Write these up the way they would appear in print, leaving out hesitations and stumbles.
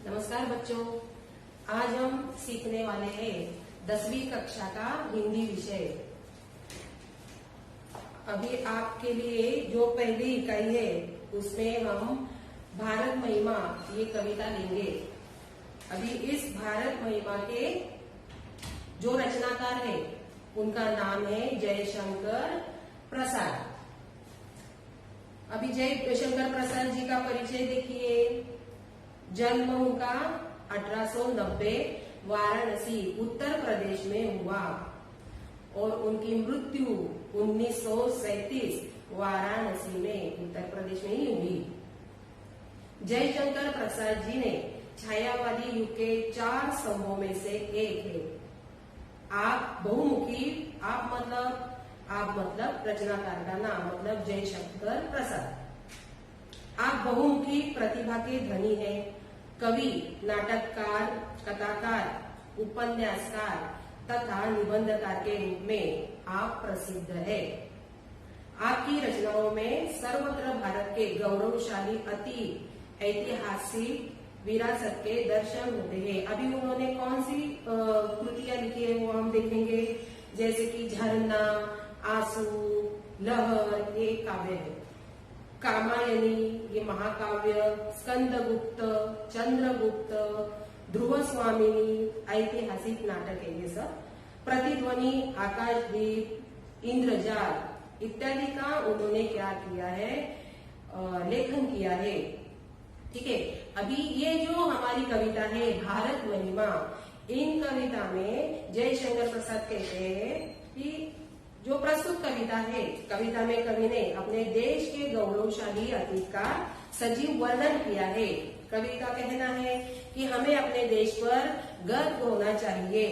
नमस्कार बच्चों, आज हम सीखने वाले हैं 10वीं कक्षा का हिंदी विषय। अभी आपके लिए जो पहली इकाई है उसमें हम भारत महिमा ये कविता लेंगे। अभी इस भारत महिमा के जो रचनाकार है उनका नाम है जयशंकर प्रसाद। अभी जयशंकर प्रसाद जी का परिचय देखिए। जन्म उनका 1890 वाराणसी उत्तर प्रदेश में हुआ और उनकी मृत्यु 1937 वाराणसी में उत्तर प्रदेश में ही हुई। जयशंकर प्रसाद जी ने छायावादी युग के 4 स्तंभों में से एक है। आप बहुमुखी, आप मतलब रचनाकार का नाम मतलब जयशंकर प्रसाद। आप बहुमुखी प्रतिभा के धनी हैं। कवि, नाटककार, कथाकार, उपन्यासकार तथा निबंधकार के रूप में आप प्रसिद्ध है। आपकी रचनाओं में सर्वत्र भारत के गौरवशाली अति ऐतिहासिक विरासत के दर्शन होते हैं। अभी उन्होंने कौन सी कृतियां लिखी है वो हम देखेंगे, जैसे कि झरना, आंसू, लहर ये काव्य है। कामायनी ये महाकाव्य, स्कंदगुप्त, चंद्रगुप्त, ध्रुव स्वामिनी ऐतिहासिक नाटक है ये सब। प्रतिध्वनि, आकाशदीप, इंद्रजाल इत्यादि का उन्होंने क्या किया है, लेखन किया है। ठीक है। अभी ये जो हमारी कविता है भारत महिमा, इन कविता में जयशंकर प्रसाद कहते हैं कि जो प्रस्तुत कविता है, कविता में कवि ने अपने देश के गौरवशाली अतीत का सजीव वर्णन किया है। कवि का कहना है कि हमें अपने देश पर गर्व होना चाहिए,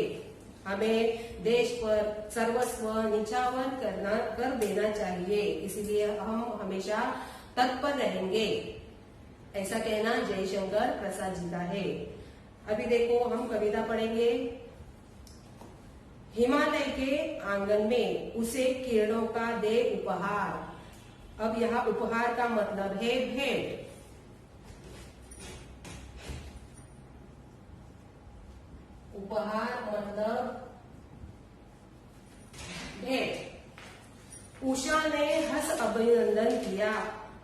हमें देश पर सर्वस्व निछावर कर देना चाहिए, इसलिए हम हमेशा तत्पर रहेंगे। ऐसा कहना जयशंकर प्रसाद जी का है। अभी देखो हम कविता पढ़ेंगे। हिमालय के आंगन में उसे किरणों का दे उपहार। अब यहाँ उपहार का मतलब है भेंट। उपहार मतलब भेंट। उषा ने हंस अभिनंदन किया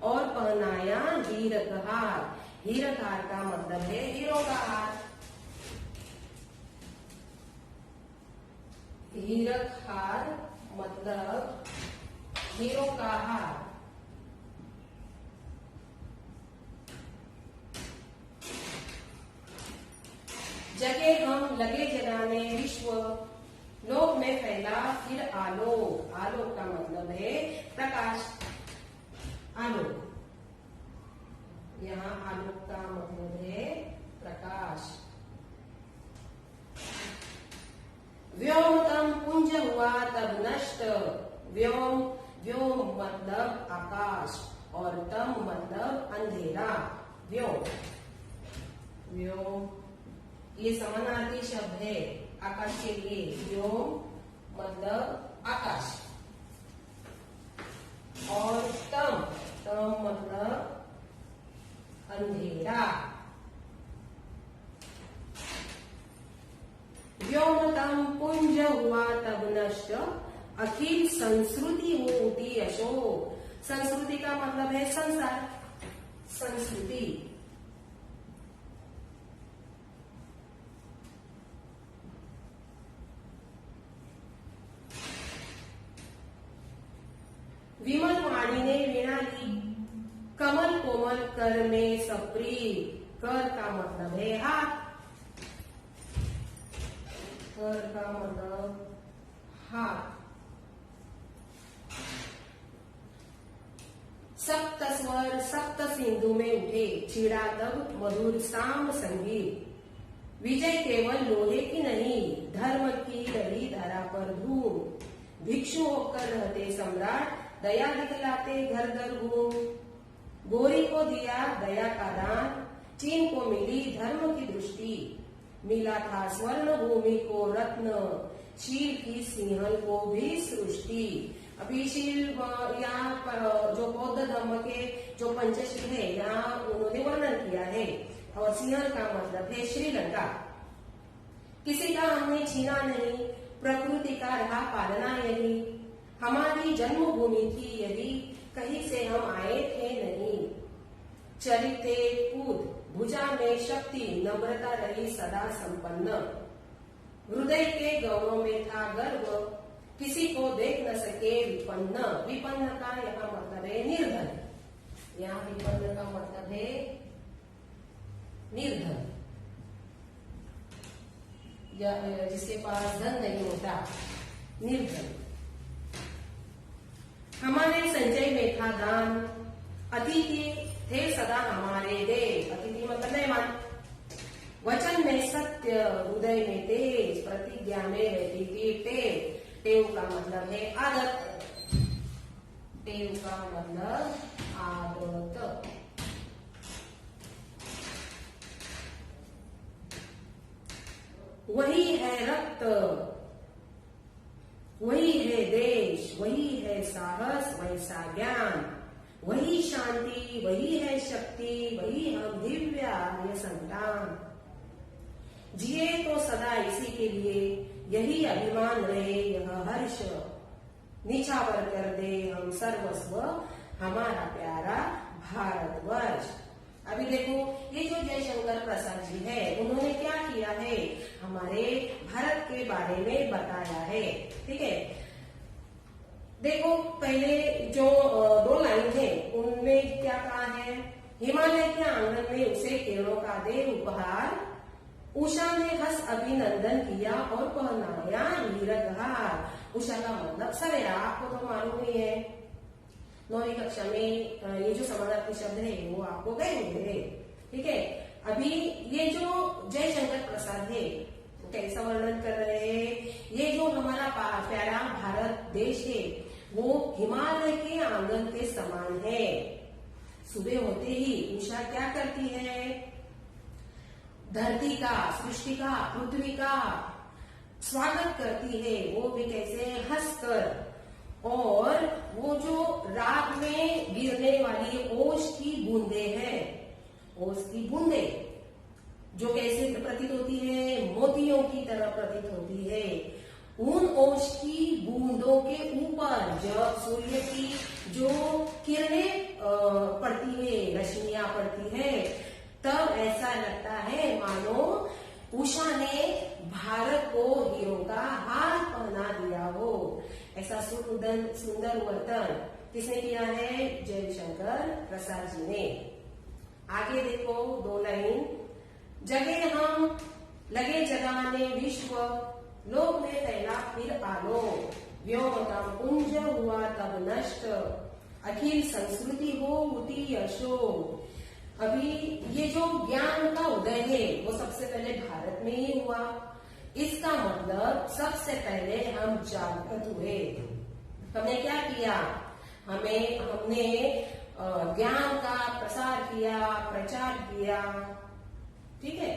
और पहनाया हीरक हार। हीरक हार का मतलब है हीरो का हार। हीरक हार मतलब हीरो का हार। जगे हम लगे जगाने विश्व, लोक में फैला फिर आलोक। आलोक का मतलब है प्रकाश। आलोक, यहाँ आलोक का मतलब है प्रकाश। व्योम तम पुंज हुआ तब नष्ट। व्योम, व्योम मतलब आकाश और तम मतलब अंधेरा। व्योम, व्योम ये समानार्थी शब्द है आकाश के लिए। व्योम मतलब आकाश और तम, तम मतलब अंधेरा। व्योमतम पुंज हुआ तब नष्ट, अखिल संस्कृति हो उठी यशो। संस्कृति का मतलब है संसार, संस्कृति। विमल वाणी ने वीणा ली, कमल कोमल कर में सप्री। कर का मतलब है हाथ, कर का मतलब हाथ। सप्त स्वर सप्त सिंधु में उठे, छिड़ा तब मधुर साम संगीत। विजय केवल लोहे की नहीं, धर्म की रही धरा पर धूम। भिक्षु होकर रहते सम्राट, दया दिखलाते घर घर घूम। गोरी को दिया दया का दान, चीन को मिली धर्म की दृष्टि। मिला था स्वर्ण भूमि को रत्न, शील की सिंहल को भी सृष्टि। अभी शील यहाँ पर जो बौद्ध धर्म के जो पंचशील है यहाँ उन्होंने वर्णन किया है। और सिंहल का मतलब है श्रीलंका। किसी का हमने छीना नहीं, प्रकृति का रहा पालना यही, हमारी जन्मभूमि थी यदि, कहीं से हम आए थे नहीं। चरिते कूद, भुजा में शक्ति, नम्रता रही सदा संपन्न, हृदय के गौरव में था गर्व, किसी को देख न सके विपन्न। विपन्न का यहाँ मतलब है निर्धन, यहाँ विपन्न का मतलब है निर्धन, या जिसके पास धन नहीं होता, निर्धन। हमारे संचय में था दान, अतिथि थे सदा हमारे देश। अतिथि मतलब मेहमान। वचन में सत्य, हृदय में तेज, प्रतिज्ञा में रहती थी टेव। टेव का मतलब है आदत, टेव का मतलब आदत। वही है रक्त, वही है देश, वही है साहस, वैसा ज्ञान, वही शांति, वही है शक्ति, वही हम दिव्य आर्य संतान। जिए तो सदा इसी के लिए, यही अभिमान रहे यह हर्ष, निछावर कर दे हम सर्वस्व हमारा प्यारा भारतवर्ष। अभी देखो, ये जो जयशंकर प्रसाद जी है, उन्होंने क्या किया है, हमारे भारत के बारे में बताया है। ठीक है, देखो पहले जो 2 लाइन है उनमें क्या कहा है, हिमालय के आंगन में उसे किरणों का दे उपहार, उषा ने हंस अभिनंदन किया और पहनाया वीरहार। उषा का मतलब सवेरा, आपको तो मालूम ही है, 9वीं कक्षा में ये जो समानार्थी शब्द है वो आपको गए होंगे। ठीक है, अभी ये जो जयशंकर प्रसाद है कैसा वर्णन कर रहे हैं, ये जो हमारा प्यारा भारत देश है वो हिमालय के आंगन के समान है। सुबह होते ही उषा क्या करती है, धरती का, सृष्टि का, पृथ्वी का स्वागत करती है, वो भी कैसे, हंसकर। और वो जो रात में गिरने वाली ओस की बूंदे हैं, ओस की बूंदे जो कैसे प्रतीत होती है, मोतियों की तरह प्रतीत होती है। उन ओस की बूंदों के ऊपर जब सूर्य की जो किरणें पड़ती है, रश्मियां पड़ती है, तब ऐसा लगता है मानो उषा ने भारत को हीरों का हार पहना दिया हो। ऐसा सुंदर वर्तन किसने किया है, जयशंकर प्रसाद जी ने। आगे देखो 2 लाइन, जगे हम लगे जगाने विश्व, लोक में फैला फिर आलो, व्योम का पुंज हुआ तब नष्ट, अखिल संस्कृति हो उठी यशो। अभी ये जो ज्ञान का उदय है वो सबसे पहले भारत में ही हुआ। इसका मतलब सबसे पहले हम जागृत हुए। हमने क्या किया, हमने ज्ञान का प्रसार किया, प्रचार किया। ठीक है,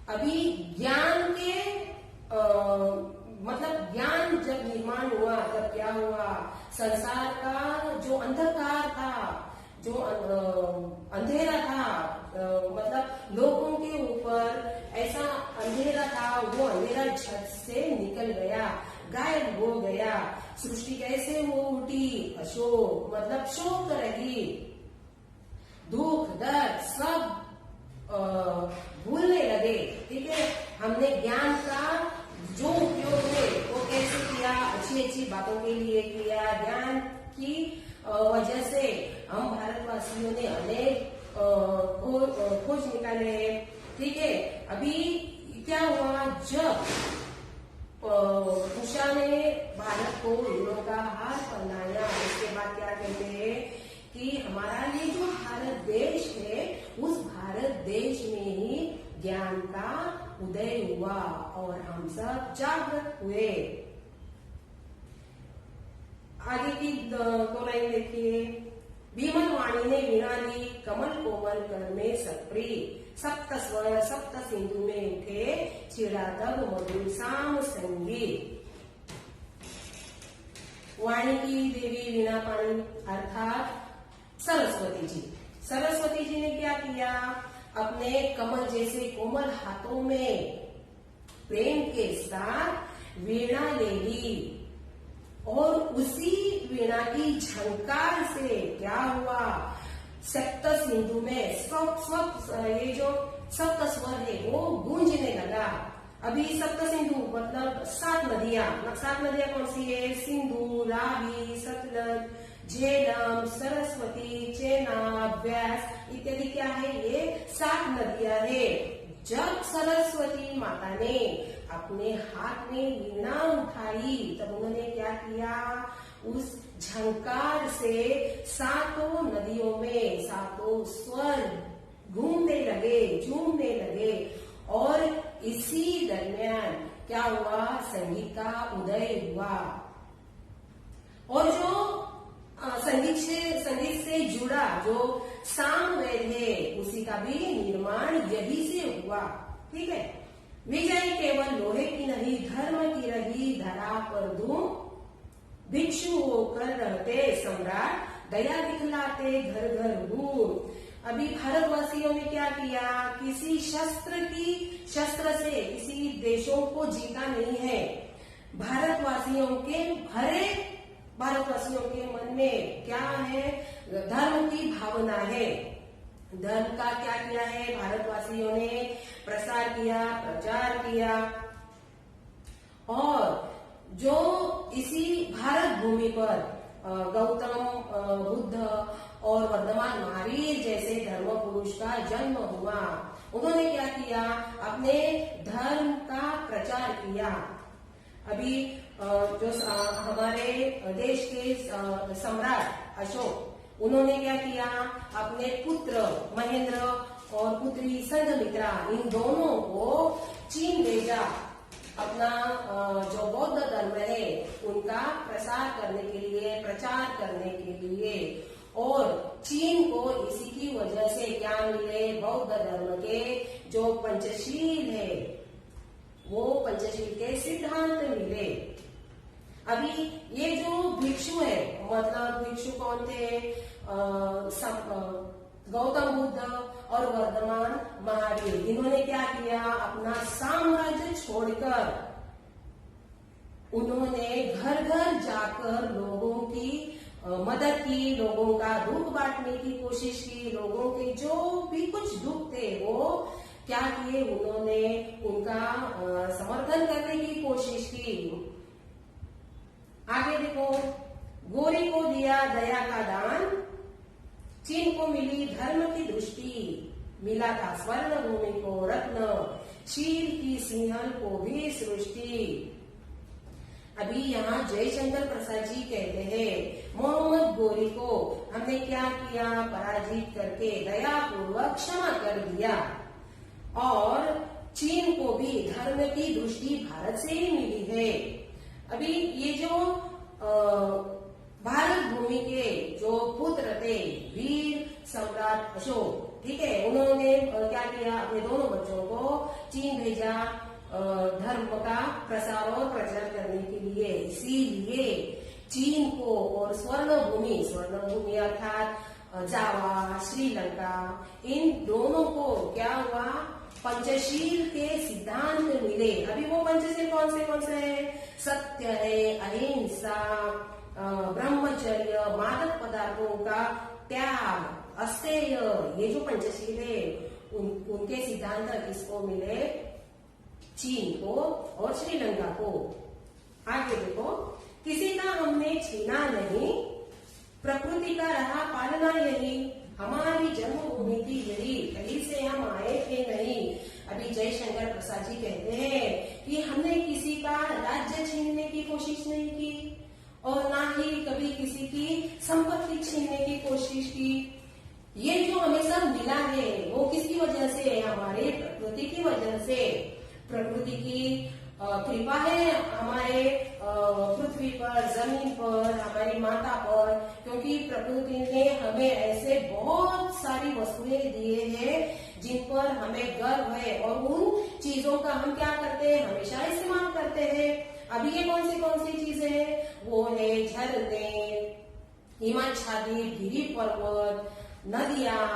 अभी ज्ञान के मतलब ज्ञान जब निर्माण हुआ तब क्या हुआ, संसार का जो अंधकार था, जो अंधेरा था, मतलब लोगों के ऊपर ऐसा अंधेरा था, वो अंधेरा झट से निकल गया, गायब हो गया। सृष्टि कैसे हो उठी, अशोक मतलब शोक रही, दुख दर्द सब भूलने लगे। ठीक है, हमने ज्ञान का जो उपयोग है वो कैसे किया, अच्छी बातों के लिए किया। ज्ञान की वजह से हम भारतवासियों ने अनेक खोज निकाले हैं। ठीक है, अभी क्या हुआ, जब उषा ने भारत को हीरों का हार पहनाया, उसके बाद क्या कहते हैं कि हमारा ये जो भारत देश है, उस भारत देश में ही ज्ञान का उदय हुआ और हम सब जागृत हुए। आगे की 2 लाइन देखिए, भीमन वाणी ने वीणा ली, कमल कोमल कर में सप्री, सप्त स्वर सप्त सिंधु में उठे, छिड़ा तब मधुर साम संगीत। वाणी की देवी वीणा पाणी अर्थात सरस्वती जी। सरस्वती जी ने क्या किया, अपने कमल जैसे कोमल हाथों में प्रेम के साथ वीणा ले ली और उसी वीणा की झंकार से क्या हुआ, सप्त सिंधु में ये जो सप्त स्वर है वो गूंजने लगा। अभी सप्त सिंधु मतलब 7 नदियां, कौन सी है? सिंधु, रावी, सतलज, झेलम, सरस्वती, चेनाब, व्यास इत्यादि क्या है? ये 7 नदियां है। जब सरस्वती माता ने अपने हाथ में वीणा उठाई तब उन्होंने क्या किया, उस झंकार से 7 नदियों में 7 स्वर घूमने लगे, झूमने लगे और इसी दरमियान क्या हुआ, संगीत का उदय हुआ। और जो संगीत से जुड़ा जो सामवेद है उसी का भी निर्माण यही से हुआ। ठीक है। विजय केवल लोहे की नहीं, धर्म की रही धरा पर धूम, भिक्षु होकर रहते सम्राट, दया दिखलाते घर घर घूम। अभी भारतवासियों ने क्या किया, किसी शस्त्र से किसी देशों को जीता नहीं है। भारतवासियों के मन में क्या है, धर्म की भावना है। धर्म का क्या किया है, भारतवासियों ने प्रसार किया, प्रचार किया और जो इसी भारत भूमि पर गौतम बुद्ध और वर्धमान महावीर जैसे धर्म पुरुष का जन्म हुआ, उन्होंने क्या किया, अपने धर्म का प्रचार किया। अभी जो हमारे देश के सम्राट अशोक, उन्होंने क्या किया, अपने पुत्र महेंद्र और पुत्री संघमित्रा, इन दोनों को चीन भेजा, अपना जो बौद्ध धर्म है उनका प्रसार करने के लिए, प्रचार करने के लिए। और चीन को इसी की वजह से क्या मिले, बौद्ध धर्म के जो पंचशील है वो पंचशील के सिद्धांत मिले। अभी ये जो भिक्षु है, मतलब भिक्षु कौन थे, गौतम बुद्ध और वर्धमान महावीर, इन्होंने क्या किया, अपना साम्राज्य छोड़कर उन्होंने घर घर जाकर लोगों की मदद की, लोगों का दुख बांटने की कोशिश की, लोगों के जो भी कुछ दुख थे वो क्या किए, उन्होंने उनका समर्थन करने की कोशिश की। आगे देखो, गोरी को दिया दया का दान, चीन को मिली धर्म की दृष्टि, मिला था स्वर्ण भूमि को रत्न, चीन की सिंहल को भी सृष्टि। अभी यहाँ जयशंकर प्रसाद जी कहते हैं, मोहम्मद गोरी को हमने क्या किया, पराजित करके दयापूर्वक क्षमा कर दिया और चीन को भी धर्म की दृष्टि भारत से ही मिली है। अभी ये जो भारत भूमि के जो पुत्र थे वीर सम्राट अशोक, ठीक है, उन्होंने क्या किया, अपने दोनों बच्चों को चीन भेजा धर्म का प्रसार और प्रचार करने के लिए। इसीलिए चीन को और स्वर्ण भूमि अर्थात जावा, श्रीलंका, इन दोनों को क्या हुआ, पंचशील के सिद्धांत मिले। अभी वो पंचशील कौन से है, सत्य है, अहिंसा, ब्रह्मचर्य, मादक पदार्थों का त्याग, अस्तेय, ये जो पंचशील है उनके सिद्धांत किसको मिले, चीन को और श्रीलंका को। आगे देखो, किसी का हमने छीना नहीं, प्रकृति का रहा पालना यही, हमारी जन्मभूमि थी यही, कहीं से हम आए थे नहीं। अभी जयशंकर प्रसाद जी कहते हैं कि हमने किसी का राज्य छीनने की कोशिश नहीं की और ना ही कभी किसी की संपत्ति छीनने की कोशिश की। ये जो हमें सब मिला है वो किसकी वजह से है, हमारे प्रकृति की वजह से। प्रकृति की कृपा है हमारे पृथ्वी पर, जमीन पर, हमारी माता पर, क्योंकि प्रकृति ने हमें ऐसे बहुत सारी वस्तुएं दिए हैं जिन पर हमें गर्व है और उन चीजों का हम क्या करते हैं, हमेशा इस्तेमाल करते हैं। अभी ये कौन सी चीजें हैं, वो है झरने, हिमाच्छादित गिरी पर्वत, नदियां,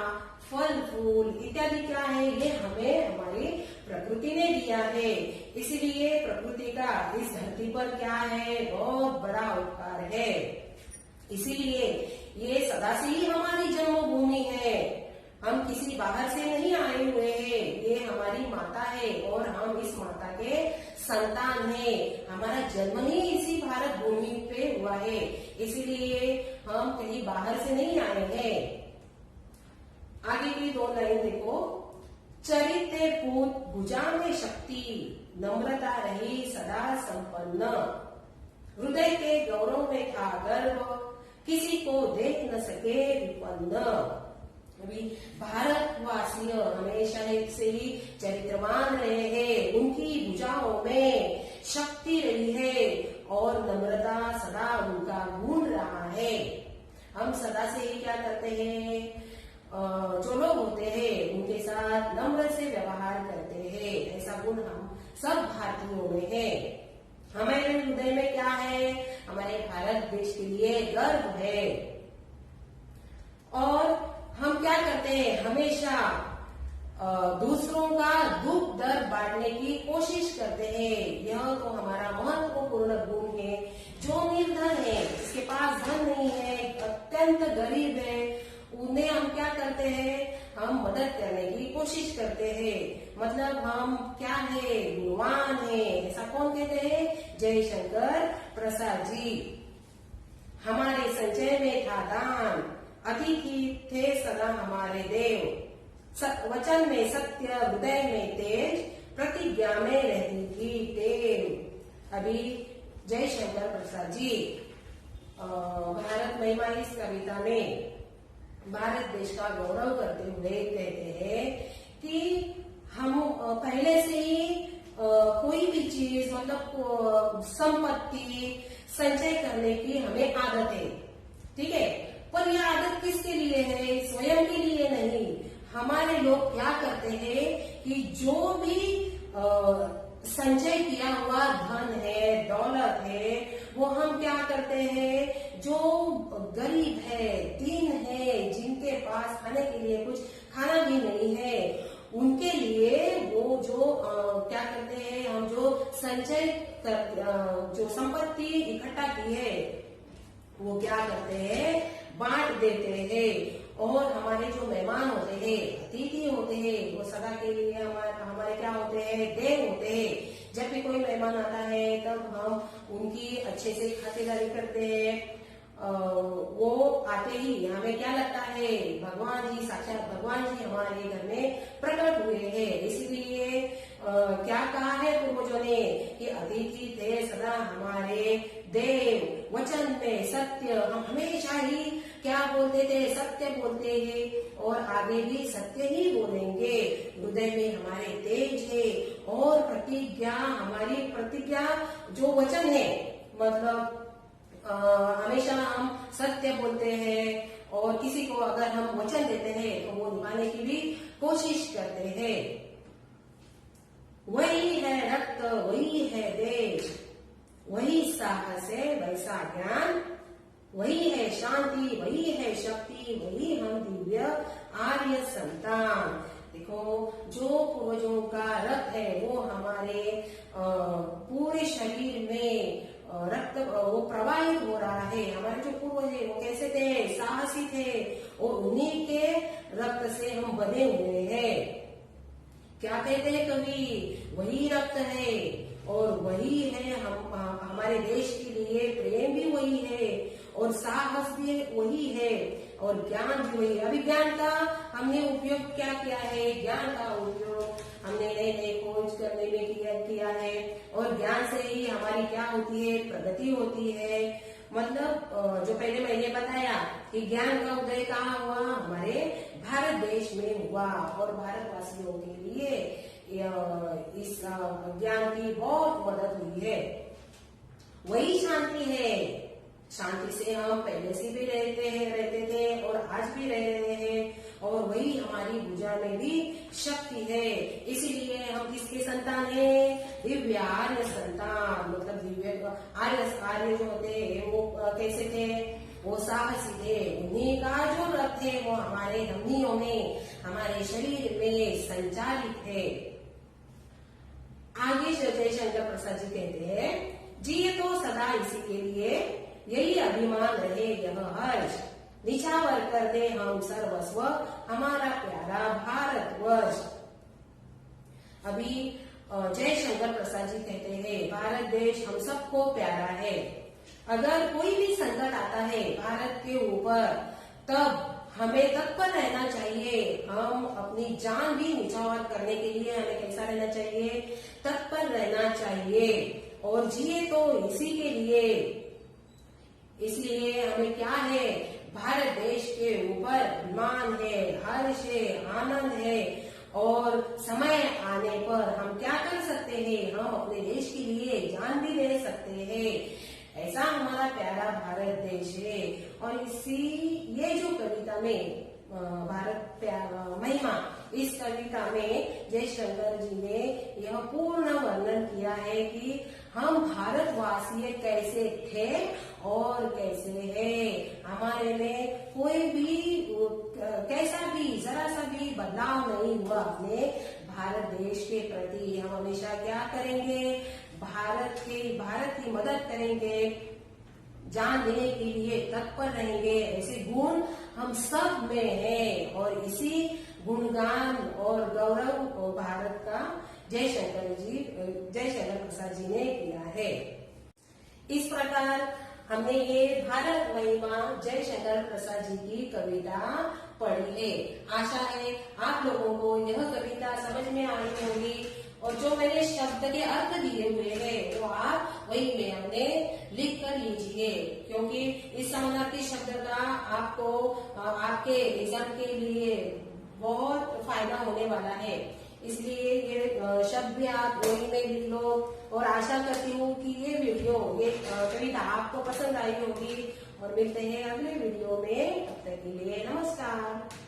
फल फूल इत्यादि क्या है, ये हमें हमारी प्रकृति ने दिया है। इसलिए प्रकृति का इस धरती पर क्या है, बहुत बड़ा उपकार है। इसीलिए ये सदा से ही हमारी जन्मभूमि है। हम किसी बाहर से नहीं आए हुए हैं, ये हमारी माता है और हम इस माता के संतान हैं। हमारा जन्म ही इसी भारत भूमि पे हुआ है, इसीलिए हम कहीं बाहर से नहीं आए हैं। आगे की 2 लाइन देखो। चरित्र पूत भुजा में शक्ति, नम्रता रही सदा संपन्न, हृदय के गौरव में था गर्व, किसी को देख न सके विपन्न। अभी भारतवासी हमेशा से ही चरित्रवान रहे हैं, उनकी भुजाओं में शक्ति रही है और नम्रता सदा उनका गुण रहा है। हम सदा से ही क्या करते हैं, जो लोग होते हैं उनके साथ नम्र से व्यवहार करते हैं, ऐसा गुण हम सब भारतीयों में है। हमारे हृदय में क्या है, हमारे भारत देश के लिए गर्व है। और हम क्या करते हैं, हमेशा दूसरों का दुख दर्द बांटने की कोशिश करते हैं। यह तो हमारा महत्वपूर्ण गुण है। जो निर्धन है, जिसके पास धन नहीं है, अत्यंत गरीब है, उन्हें हम क्या करते हैं, हम मदद करने की कोशिश करते हैं। मतलब हम क्या है, गुणवान है। ऐसा कौन कहते हैं, जयशंकर प्रसाद जी। हमारे संचय में था दान, अतिथि थे सदा हमारे देव, वचन में सत्य, हृदय में तेज, प्रतिज्ञा में रहती थी टेव। अभी जयशंकर प्रसाद जी भारत महिमा इस कविता में भारत देश का गौरव करते हुए कहते हैं कि हम पहले से ही कोई भी चीज मतलब संपत्ति संचय करने की हमें आदत है, ठीक है। पर यह आदत किसके लिए है, स्वयं के लिए नहीं। हमारे लोग क्या करते हैं कि जो भी संचय किया हुआ धन है, दौलत है, वो हम क्या करते हैं, जो गरीब है, दीन है, जिनके पास खाने के लिए कुछ खाना भी नहीं है, उनके लिए वो जो क्या करते हैं, हम जो संचय जो संपत्ति इकट्ठा की है वो क्या करते हैं, बांट देते हैं। और हमारे जो मेहमान होते हैं, अतिथि होते हैं, वो सदा के लिए हमारे क्या होते हैं, देव होते हैं। जब भी कोई मेहमान आता है तब हम उनकी अच्छे से खातिरदारी करते हैं। वो आते ही हमें क्या लगता है, भगवान जी, साक्षात भगवान जी हमारे घर में प्रकट हुए हैं। इसलिए क्या कहा है पूर्वजों ने कि अतिथि थे सदा हमारे देव, वचन में सत्य। हम हमेशा ही क्या बोलते थे, सत्य बोलते हैं और आगे भी सत्य ही बोलेंगे। हृदय में हमारे तेज है और प्रतिज्ञा, हमारी प्रतिज्ञा जो वचन है, मतलब हमेशा हम सत्य बोलते हैं और किसी को अगर हम वचन देते हैं तो वो निभाने की भी कोशिश करते हैं। वही है रक्त, वही है देश, वही साहस है, वैसा ज्ञान, वही है शांति, वही है शक्ति, वही हम दिव्य आर्य संतान। देखो, जो पूर्वजों का रक्त है वो हमारे पूरे शरीर में रक्त वो प्रवाहित हो रहा है। हमारे जो पूर्वज है वो कैसे थे, साहसी थे और उन्हीं के रक्त से हम बने हुए हैं। क्या कहते हैं कवि, वही रक्त है और वही है हम, हमारे देश के लिए प्रेम भी वही है और साहस भी वही है और ज्ञान भी वही है। अभी ज्ञान का हमने उपयोग क्या किया है, ज्ञान का उपयोग हमने नए नए खोज करने में किया है और ज्ञान से ही हमारी क्या होती है, प्रगति होती है। मतलब जो पहले मैंने बताया कि ज्ञान का उदय कहाँ हुआ, हमारे भारत देश में हुआ और भारतवासियों के लिए इस ज्ञान की बहुत मदद हुई है। वही शांति है, शांति से हम पहले से भी रहते थे और आज भी रह रहे हैं और वही हमारी भुजा में भी शक्ति है। इसीलिए हम किसके संतान हैं, दिव्य आर्य संतान। मतलब दिव्य आर्य जो होते हैं वो कैसे थे, वो साहसी थे, उन्हीं का जो रथ थे वो हमारे धमनियों में, हमारे शरीर में संचालित है। आगे जयशंकर प्रसाद जी कहते हैं, जिए तो सदा इसी के लिए, यही अभिमान रहे यह हर्ष, निछावर कर दे हम सर्वस्व, हमारा प्यारा भारतवर्ष। अभी जयशंकर प्रसाद जी कहते हैं, भारत देश हम सबको प्यारा है। अगर कोई भी संकट आता है भारत के ऊपर, तब हमें तत्पर रहना चाहिए। हम अपनी जान भी निछावर करने के लिए हमें कैसा रहना चाहिए? तत्पर रहना चाहिए। और जिए तो इसी के लिए, इसलिए हमें क्या है? भारत देश के ऊपर अभिमान है, हर्ष है, आनंद है। और समय आने पर हम क्या कर सकते हैं? हम अपने देश के लिए जान भी दे सकते हैं। ऐसा हमारा प्यारा भारत देश है। और ये जो कविता में भारत प्यारा महिमा, इस कविता में जयशंकर जी ने यह पूर्ण वर्णन किया है कि हम भारतवासी कैसे थे और कैसे है। हमारे में कोई भी कैसा भी जरा सा भी बदलाव नहीं हुआ अपने भारत देश के प्रति। हम हमेशा क्या करेंगे? भारत की मदद करेंगे, जान देने के लिए तत्पर रहेंगे। ऐसे गुण हम सब में है और इसी गुणगान और गौरव भारत का जयशंकर प्रसाद जी ने किया है। इस प्रकार हमने ये भारत महिमा जयशंकर प्रसाद जी की कविता पढ़ी है। आशा है आप लोगों को यह कविता समझ में आई होगी। और जो मैंने शब्द के अर्थ दिए हुए हैं वो आप वही में हमने लिख कर लीजिए, क्योंकि इस समानार्थी शब्द का आपको आपके एग्जाम के लिए बहुत फायदा होने वाला है। इसलिए ये शब्द भी आप वही में लिख लो। और आशा करती हूँ कि ये कविता आपको पसंद आई होगी। और मिलते हैं अगले वीडियो में, तब तक के लिए नमस्कार।